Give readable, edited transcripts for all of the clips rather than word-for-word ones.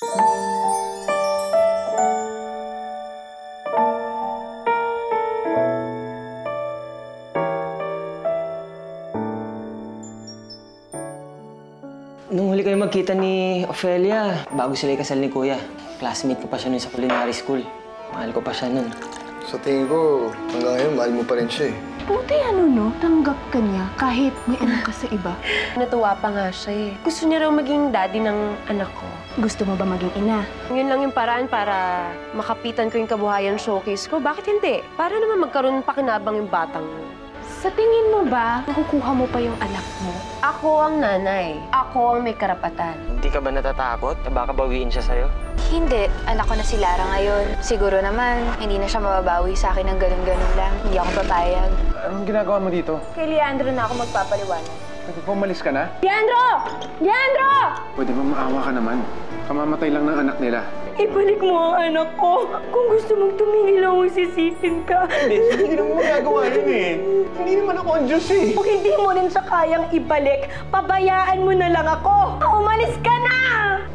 Nung huli kayo magkita ni Ophelia, bago sila ikasal ni Kuya. Classmate ko pa siya nun sa culinary school. Mahal ko pa siya nun. Sa tingin ko, hanggang ngayon, mahal mo pa rin siya eh. Buti no, tanggap ka niya kahit may anak ka sa iba. Natuwa pa nga siya eh. Gusto niya raw maging daddy ng anak ko. Gusto mo ba maging ina? Yun lang yung paraan para makapitan ko yung kabuhayan showcase ko. Bakit hindi? Para naman magkaroon pakinabang yung batang mo. Sa tingin mo ba, makukuha mo pa yung anak mo? Ako ang nanay. Ako ang may karapatan. Hindi ka ba natatakot na baka bawiin siya sa'yo? Hindi. Anak ko na si Lara ngayon. Siguro naman, hindi na siya mababawi sa akin ng ganun-ganun lang. Hindi ako papayag. Anong ginagawa mo dito? Kay Leandro na ako magpapaliwanag. Pwede ba umalis ka na? Leandro! Leandro! Pwede ba maawa ka naman? Kamamatay lang ng anak nila. Ibalik mo ang anak ko. Kung gusto mong tumingil lang, sisipin ka. Hindi naman magagawa yun eh. Hindi naman ako ang Diyos eh. Kung hindi mo rin siya kayang ibalik, pabayaan mo na lang ako. Umalis ka na!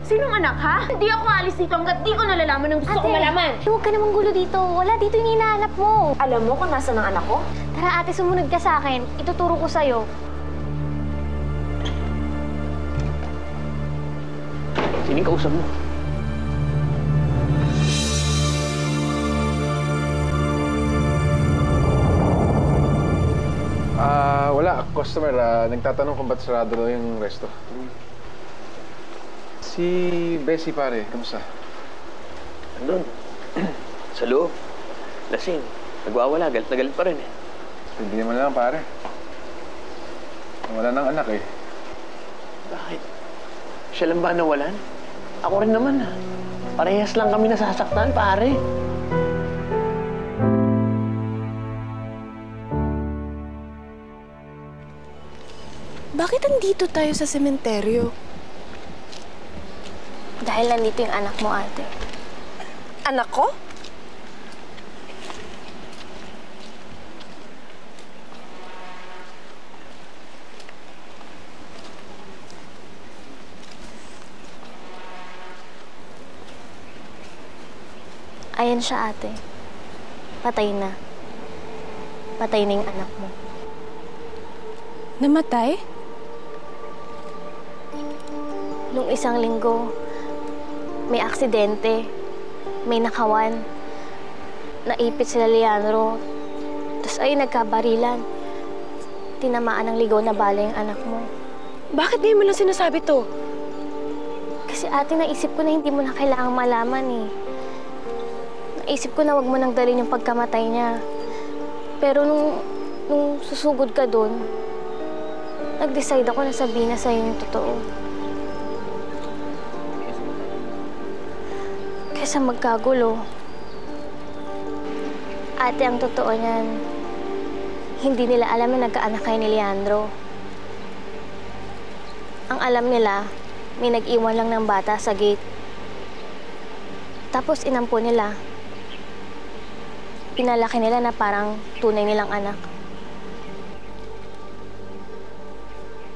Sinong anak, ha? Hindi ako alis dito hanggat di ko nalalaman ang gusto ko malaman. Huwag ka namang gulo dito. Wala dito yung hinahanap mo. Alam mo kung nasa ng anak ko? Tara ate, sumunod ka sa akin. Ituturo ko sa'yo. Sino yung kausap mo? Wala. Customer, nagtatanong kung ba't sarado daw yung resto. Si Bessie, pare. Kamusta? Andun. Sa loob. Lasing. Nagwawala. Galit na galit pa rin eh. Hindi naman lang, pare. Wala ng anak eh. Bakit? Siya lang ba nawalan? Ako rin naman ha. Parehas lang kami nasasaktan, pare. Bakit andito tayo sa sementeryo? Dahil nandito yung anak mo, ate. Anak ko? Ayan siya, ate. Patay na. Patay na yung anak mo. Namatay? Nung isang linggo, may aksidente, may nakawan. Naipit sila Leandro. Tapos ay nagkabarilan. Tinamaan ng ligaw na bala yung anak mo. Bakit ngayon mo lang sinasabi to? Kasi ate, naisip ko na hindi mo na kailangang malaman eh. Naisip ko na wag mo nang dalhin yung pagkamatay niya. Pero nung susugod ka doon, nag-decide ako na sabihin na sa'yo yung totoo. Kaysa magkagulo. Ate, ang totoo niyan, hindi nila alam na nagkaanak kayo ni Leandro. Ang alam nila, may nag-iwan lang ng bata sa gate. Tapos inampo nila. Pinalaki nila na parang tunay nilang anak.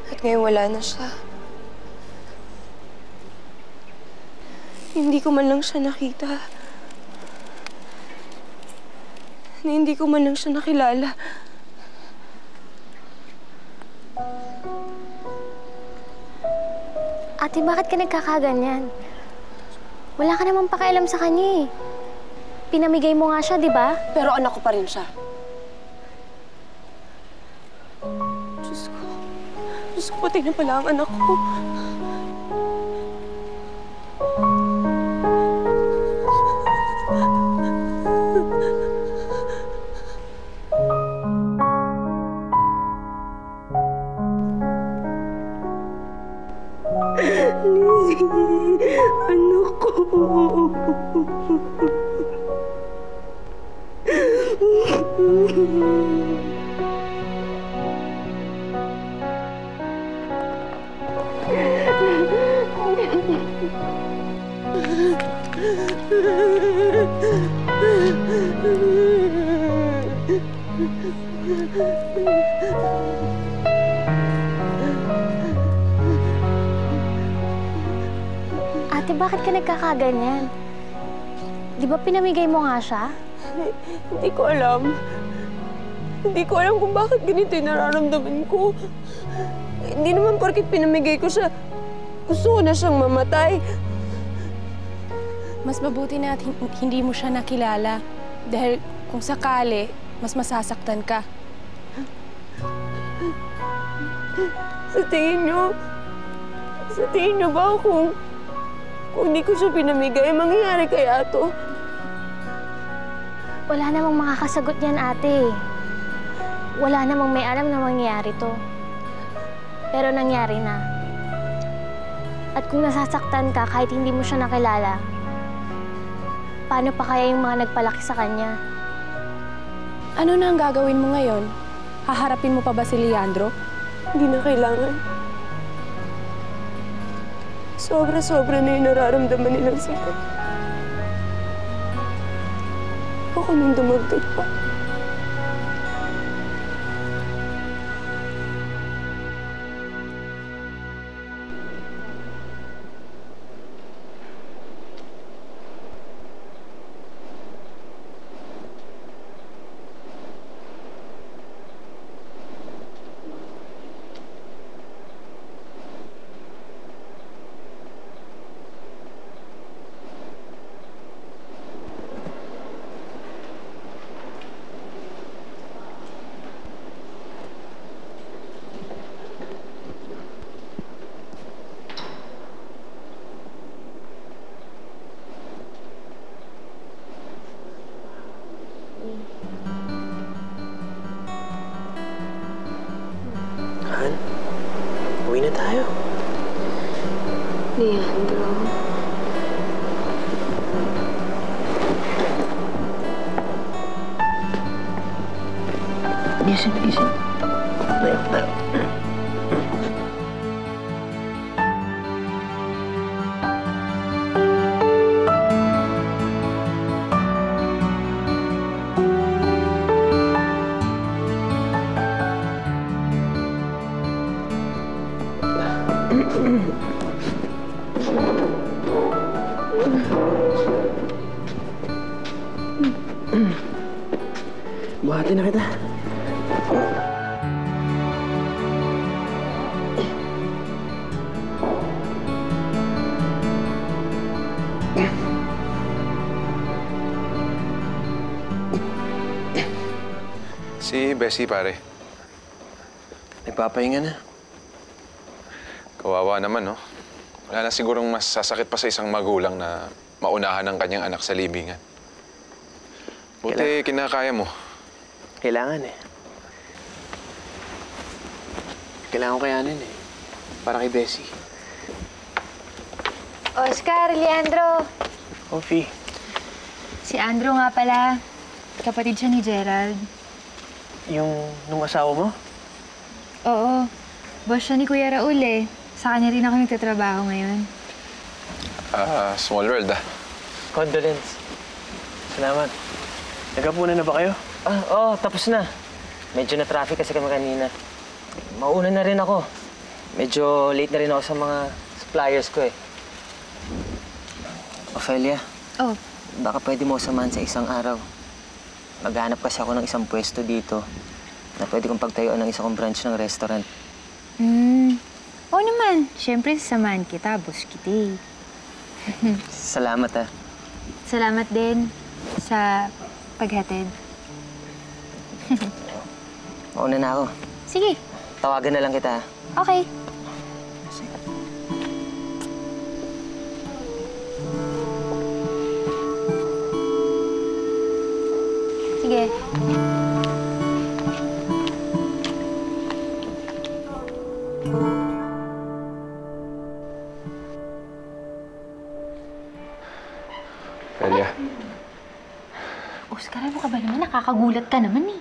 At ngayon wala na siya. Hindi ko man lang siya nakita. Hindi ko man lang siya nakilala. Ate, bakit ka nagkakaganyan? Wala ka namang pakialam sa kanya eh. Pinamigay mo nga siya, di ba? Pero anak ko pa rin siya. Diyos ko, patay na pala ang anak ko. Lizzie, anak ko. Ate, bakit ka nagkakaganyan? Di ba pinamigay mo nga siya? Hindi ko alam. Hindi ko alam kung bakit ganito yung nararamdaman ko. Hindi naman porket pinamigay ko siya, gusto ko na siyang mamatay. Mas mabuti na at hindi mo siya nakilala. Dahil kung sakali, mas masasaktan ka. Sa tingin niyo ba kung hindi ko siya pinamigay, mangyayari kaya to? Wala namang makakasagot yan, ate. Wala namang may alam na mangyayari to. Pero nangyari na. At kung nasasaktan ka kahit hindi mo siya nakilala, paano pa kaya yung mga nagpalaki sa kanya? Ano na ang gagawin mo ngayon? Haharapin mo pa ba si Leandro? Hindi na kailangan. Sobra-sobra na yung nararamdaman nilang sakit. Ako nang dumagdag pa. Han, uwi na tayo. Leandro. Gising. Tayo. Buhati na kita. Si Bessie, pare. Nagpapahinga na. Kawawa naman, no? Wala na sigurong mas sasakit pa sa isang magulang na maunahan ng kanyang anak sa libingan. Buti kinakaya mo. Kailangan eh. Kailangan ko kayanin eh. Para kay Bessie. Oscar, Leandro. Coffee. Si Andrew nga pala. Kapatid siya ni Gerald. Nung asawa mo? Oo. Boss siya ni Kuya Raul eh. Sa kanya rin ako nagtatrabaho ngayon. Small world, ah. Condolence. Salamat. Nagkapunan na ba kayo? Oo, tapos na. Medyo na-traffic kasi kami kanina. Mauna na rin ako. Medyo late na rin ako sa mga suppliers ko eh. Ophelia, Oh, baka pwede mo samahan sa isang araw. Maghanap kasi ako ng isang pwesto dito na pwede kong pagtayuan ng isang branch ng restaurant. Oo naman. Siyempre, sasamahan kita, boss kita. Salamat ah. Salamat din sa paghatid. Mauna na ako. Sige. Tawagan na lang kita. Okay. Sige. Ophelia, Oscar, ano ka ba naman? Nakakagulat ka naman eh.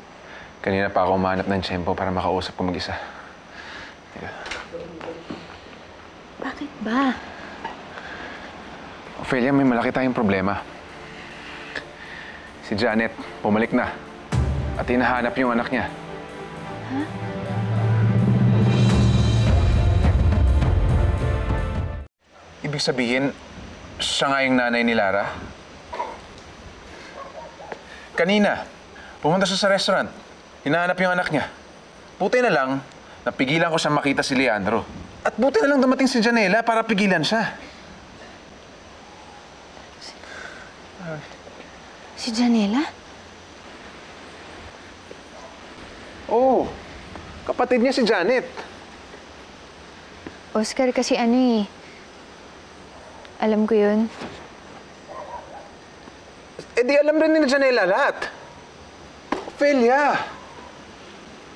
kanina pa ako umahanap ng tiyempo para makausap ko mag-isa. Teka. Bakit ba? Ophelia, may malaki tayong problema. Si Janet, bumalik na. At hinahanap yung anak niya. Ibig sabihin, siya nga yung nanay ni Lara? Kanina, pumunta siya sa restaurant. Hinahanap yung anak niya. Buti na lang, napigilan ko siya makita si Leandro. At buti na lang dumating si Janela para pigilan siya. Si Janela? Oo, kapatid niya si Janet. Oscar, kasi ano eh. Alam ko yun. Eh di alam rin ni Janela lahat. Ophelia,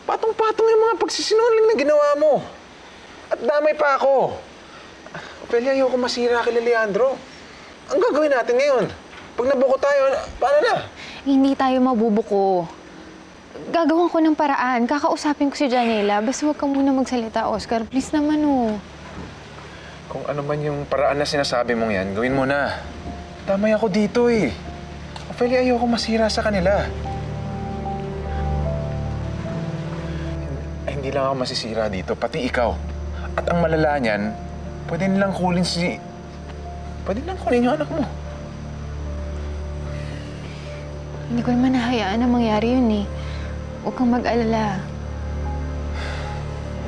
patong-patong yung mga pagsisinungaling na ginawa mo. At damay pa ako. Ophelia, ayoko masira kay Leandro. Ang gagawin natin ngayon? Pag nabuko tayo, paano na? Hindi tayo mabubuko. Gagawin ko ng paraan. Kakausapin ko si Janela. Basta huwag ka muna magsalita, Oscar. Please naman, oh. Kung ano man yung paraan na sinasabi mong yan, gawin mo na. Damay ako dito eh. Ophelia, ayoko masira sa kanila. Hindi lang ako masisira dito, pati ikaw. At ang malala niyan, pwede nilang kunin yung anak mo. Hindi ko naman nahayaan na mangyari yun eh. Huwag kang mag-alala.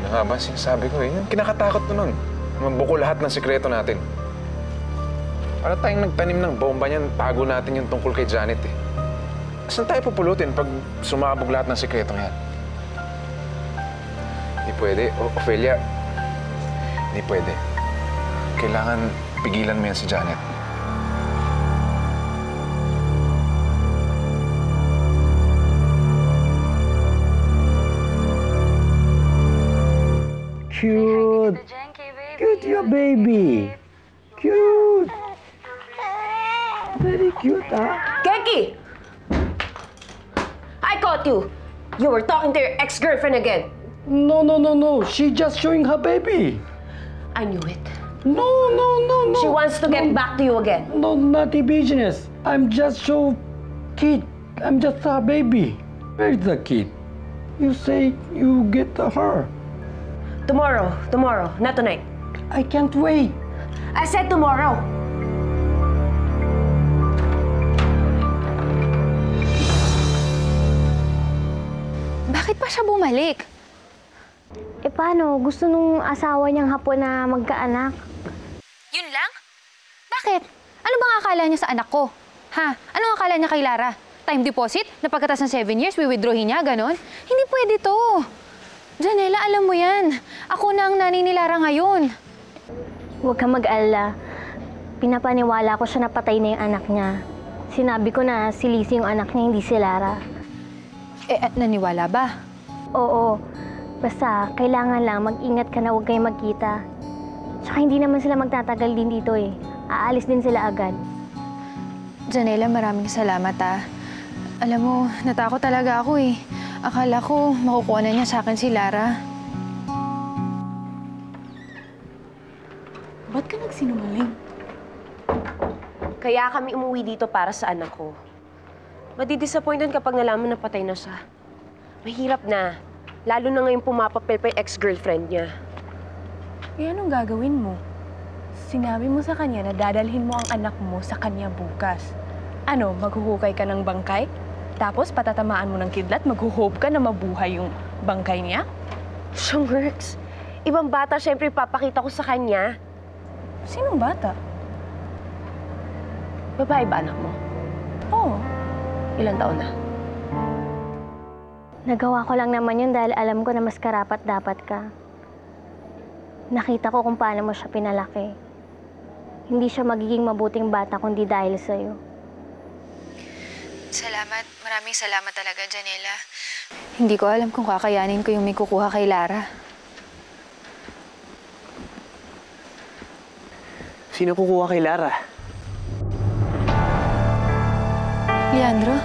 Ano nga ba sinasabi ko eh? Yung kinakatakot ko nun. Mabuko lahat ng sikreto natin. Para tayong nagtanim ng bomba niyan, tago natin yung tungkol kay Janet eh. Saan tayo pupulutin pag sumabog lahat ng sikretong yan? Hindi pwede. Ophelia, hindi pwede. Kailangan pigilan mo yan si Janet. Cute! Cute your baby! Cute! Very cute, huh? Keki! I caught you! You were talking to your ex-girlfriend again. No. She just showing her baby. I knew it. No. She wants to get back to you again. No, naughty business. I'm just show kid. I'm just her baby. Where's the kid? You say you get her. Tomorrow, not tonight. I can't wait. I said tomorrow. Bakit pa siya bumalik? Eh paano? Gusto nung asawa niyang hapon na magkaanak. Yun lang? Bakit? Ano bang akala niya sa anak ko? Ha? Ano akala niya kay Lara? Time deposit? Na pagkatas ng 7 years, wiwithdrawin niya, ganon? Hindi pwede to. Janela, alam mo yan. Ako na ang nanay ni Lara ngayon. Huwag kang mag-alala. Pinapaniwala ko siya na patay na yung anak niya. Sinabi ko na si Lizzie yung anak niya, hindi si Lara. Eh, naniwala ba? Oo. Basta, kailangan lang mag-ingat ka na huwag kayong magkita. Tsaka hindi naman sila magtatagal din dito eh. Aalis din sila agad. Janela, maraming salamat ah. Alam mo, natakot talaga ako eh. Akala ko makukuha na niya sa akin si Lara. Ba't ka nagsinungaling? Kaya kami umuwi dito para sa anak ko. Madidisappointed kapag nalaman na patay na siya. Mahirap na. Lalo na ngayon pumapapel pa yung ex-girlfriend niya. Eh, anong gagawin mo? Sinabi mo sa kanya na dadalhin mo ang anak mo sa kanya bukas. Ano, maghuhukay ka ng bangkay? Tapos patatamaan mo ng kidlat, maghuhope ka na mabuhay yung bangkay niya? Siyang works. Ibang bata siyempre papakita ko sa kanya. Sinong bata? Babae ba anak mo? Oo. Ilang taon na? Nagawa ko lang naman yun dahil alam ko na mas karapat-dapat ka. Nakita ko kung paano mo siya pinalaki. Hindi siya magiging mabuting bata kundi dahil sa'yo. Salamat. Maraming salamat talaga, Janela. Hindi ko alam kung kakayanin ko yung may kukuha kay Lara. Sino kukuha kay Lara? Leandro?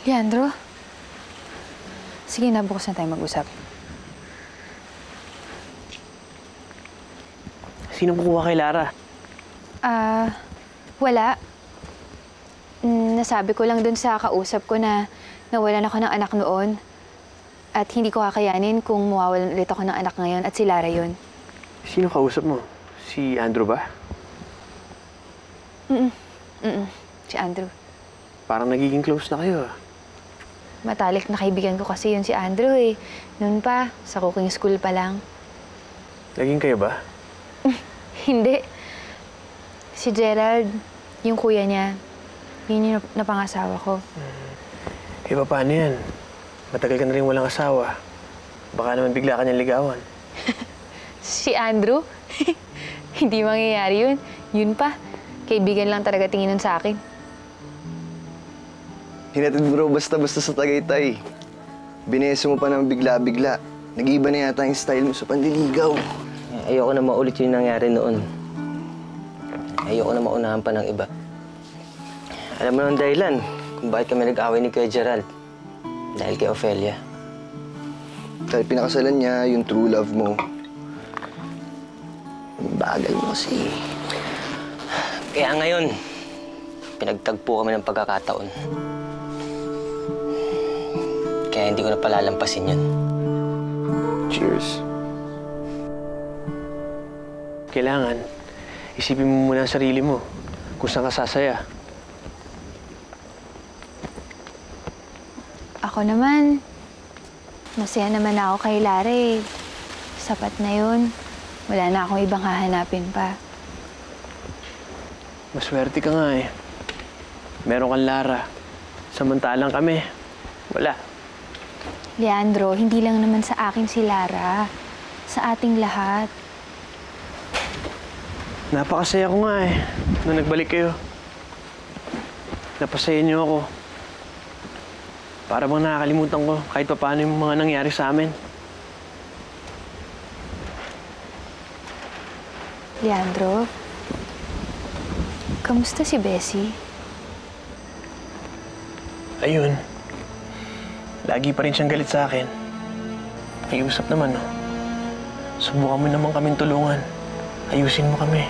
Leandro? Sige na, bukas na tayo mag-usap. Sino kukuha kay Lara? Wala. Nasabi ko lang dun sa kausap ko na nawalan ako ng anak noon. At hindi ko kakayanin kung mawawalan ulit ako ng anak ngayon at si Lara yun. Sino kausap mo? Si Andrew ba? Si Andrew. Parang nagiging close na kayo ah. Matalik na kaibigan ko kasi yun si Andrew eh. Noon pa, sa cooking school pa lang. Naging kayo ba? Hindi. Si Gerald, yung kuya niya, yun yung napangasawa ko. Eh, paano yan? Matagal ka na rin walang asawa. Baka naman bigla ka niyang ligawan. Si Andrew? Hindi mangyayari yun. Yun pa, kaibigan lang talaga tingin nun sa akin. Hinatid mo raw basta-basta sa Tagaytay. Bineso mo pa ng bigla-bigla. Nag-iba na yata yung style mo sa panliligaw. Ayoko na maulit yung nangyari noon. Ayoko na maunahan pa ng iba. Alam mo ng dahilan kung bakit kami nag-away ni Kuya Gerald. Dahil kay Ophelia. Dahil pinakasalan niya yung true love mo. Bagal mo kasi. Kaya ngayon, pinagtagpo kami ng pagkakataon. Kaya hindi ko na palalampasin yun. Cheers. Kailangan, isipin mo muna ang sarili mo kung saan ka sasaya. Ako naman, masaya naman ako kay Lara eh. Sapat na yun. Wala na akong ibang hahanapin pa. Maswerte ka nga eh. Meron kang Lara. Samantalang kami, wala. Leandro, hindi lang naman sa akin si Lara. Sa ating lahat. Napakasaya ko nga eh, nung nagbalik kayo. Napasaya niyo ako. Para bang nakakalimutan ko kahit pa paano yung mga nangyari sa amin. Leandro, kamusta si Bessie? Ayun. Lagi pa rin siyang galit sa akin. Pakiusap naman, no? Subukan mo naman kaming tulungan. Ayusin mo kami.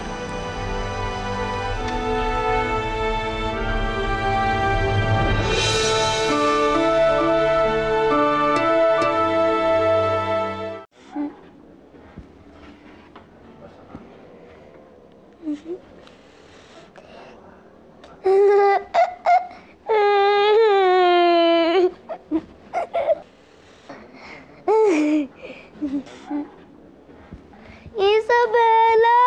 Isabella!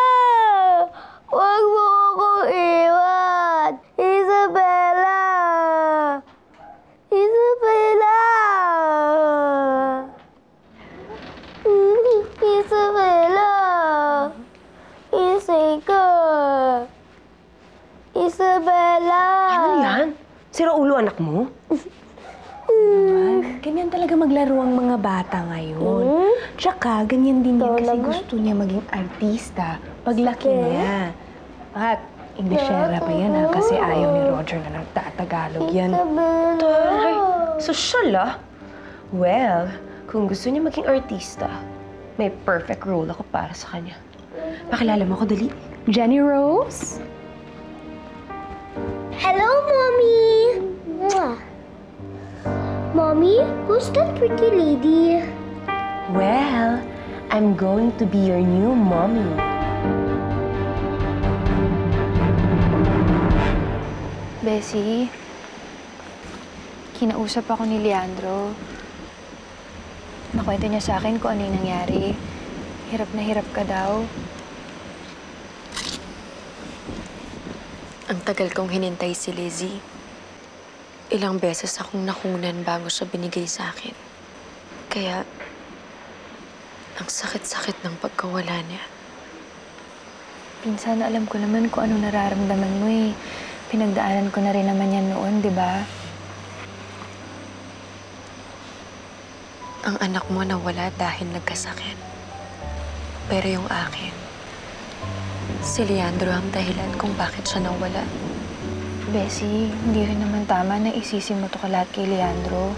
Huwag mo ako iwan! Isabella! Isabella! Isabella! Isay ka! Isabella! Ano yan? Sira ulo anak mo? Ganyan talaga maglaro ang mga bata ngayon. Tsaka, ganyan din yan kasi gusto niya maging artista paglaki niya. At Inglesera pa yan ha, kasi ayaw ni Roger na nagtatagalog yan. Ay, sosyal ah. Well, kung gusto niya maging artista, may perfect role ako para sa kanya. Pakilala mo ako, dali. Jenny Rose? Hello, Mommy! Mwah. Mommy, who's that pretty lady? Well, I'm going to be your new mommy. Bessie, kinausap ako ni Leandro. Nakwento niya sa akin kung ano yung nangyari. Hirap na hirap ka daw. Ang tagal kong hinintay si Lizzie. Ilang beses akong nakunan bago siya binigay sa akin. Kaya, ang sakit-sakit ng pagkawala niya. Pinsan, alam ko naman kung ano nararamdaman mo eh. Pinagdaanan ko na rin naman yan noon, di ba? Ang anak mo nawala dahil nagkasakit. Pero yung akin, si Leandro ang dahilan kung bakit siya nawala. Bessie, hindi rin naman tama na isisi mo to lahat kay Leandro.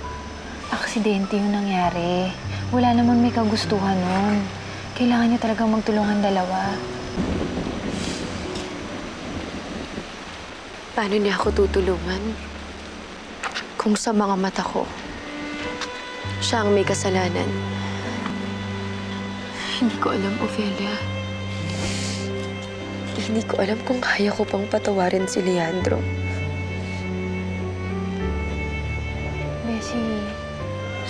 Aksidente yung nangyari. Wala naman may kagustuhan nun. Kailangan niyo talagang magtulungan dalawa. Paano niya ako tutulungan? Kung sa mga mata ko, Siya ang may kasalanan. Hindi ko alam, Ofelia. Hindi ko alam kung kaya ko pang patawarin si Leandro. Bessie,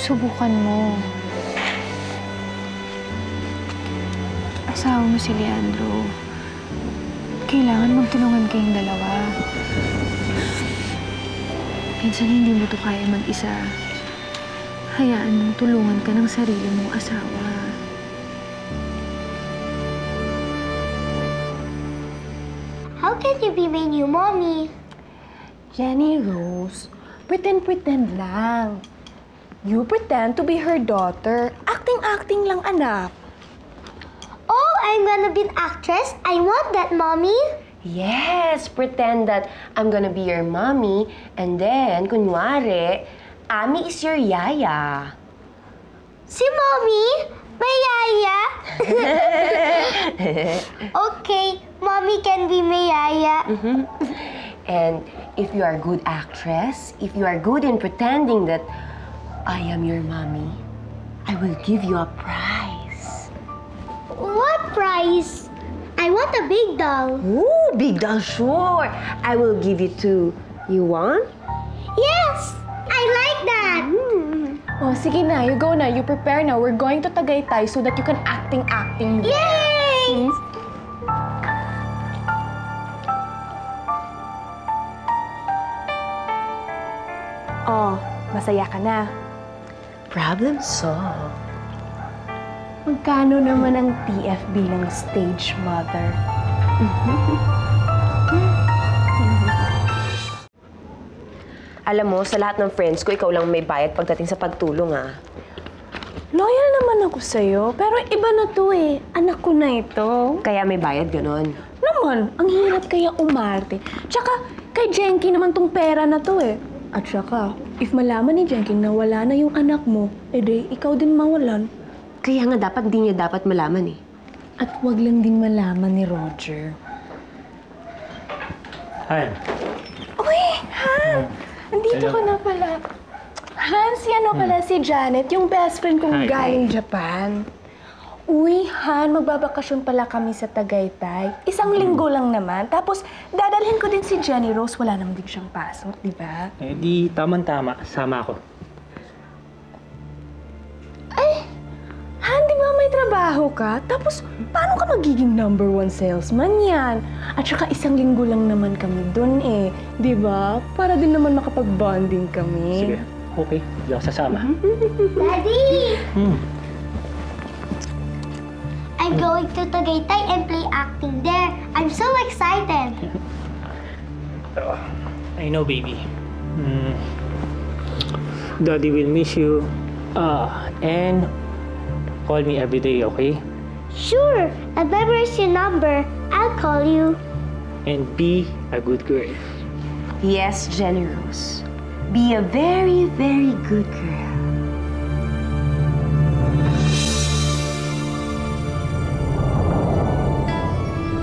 subukan mo. Asawa mo si Leandro. Kailangan magtulungan kayong dalawa. Minsan hindi mo to kaya mag-isa. Hayaan mong tulungan ka ng sarili mong asawa. How can you be my new mommy? Jenny Rose, pretend lang. You pretend to be her daughter. Acting lang, anak. Oh, I'm gonna be an actress? I want that, mommy. Yes, pretend that I'm gonna be your mommy, and then, kunwari, Ami is your yaya. Si mommy? May yaya? Okay, mommy can be my yaya. And if you are a good actress, if you are good in pretending that I am your mommy, I will give you a prize. What prize? I want a big doll. Ooh, big doll, sure. I will give you two. You want? Yes, I like that. Oh, sige na, you go na, you prepare na. We're going to Tagaytay so that you can acting. Yay! Oh, masaya ka na. Problem solved. Magkano naman ang TF bilang stage mother? Alam mo, sa lahat ng friends ko, ikaw lang may bayad pagdating sa pagtulong, ah. Loyal naman ako sa'yo, pero iba na to eh. Anak ko na ito. Kaya may bayad, ganon. Naman, ang hirap kaya umarte. Tsaka, kay Jenky naman tong pera na to eh. At tsaka, if malaman ni Jenky na wala na yung anak mo, edi ikaw din mawalan. Kaya nga dapat, di niya dapat malaman eh. At wag lang din malaman ni Roger. Hi. Uy, Han! Andito ka na pala. Han, si ano pala si Janet, yung best friend kong Hi. galing Japan. Uy, Han, magbabakasyon pala kami sa Tagaytay. 1 linggo lang naman. Tapos, dadalhin ko din si Jenny Rose. Wala naman din siyang pasok, di ba? Eh di tamang-tama, sama ako. Han, di ba may trabaho ka? Tapos, paano ka magiging #1 salesman yan? At saka 1 linggo lang naman kami dun eh. Di ba? Para din naman makapag-bonding kami. Sige, okay. Di ako sasama. Daddy! I'm going to Tagaytay and play acting there. I'm so excited. I know, baby. Daddy will miss you. And call me every day, okay? Sure, if ever is your number, I'll call you. And be a good girl. Yes, Jenny Rose. Be a very, very good girl.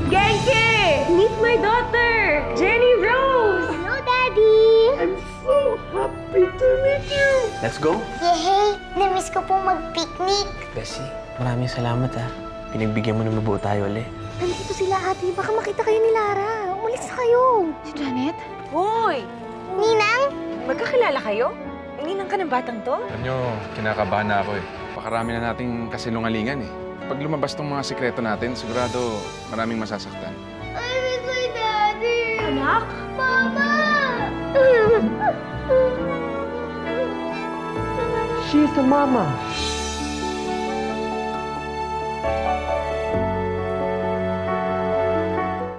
Genki! Meet my daughter, Jenny Rose! Hello, Daddy! I'm so happy to meet you. Let's go. Yehey! Namiss ko pong mag-picnic. Bessie, maraming salamat ha. Pinagbigyan mo na mabuo tayo ulit. Nandito sila, ate. Baka makita kayo ni Lara. Umalis na kayo. Si Janet? Hoy! Ninang? Magkakilala kayo? Ninang ka ng batang to? Alam nyo, kinakabahan na ako eh. Pakarami na nating kasinungalingan eh. Pag lumabas tong mga sikreto natin, sigurado maraming masasaktan. I miss my daddy. Anak? Mama! She's the mama.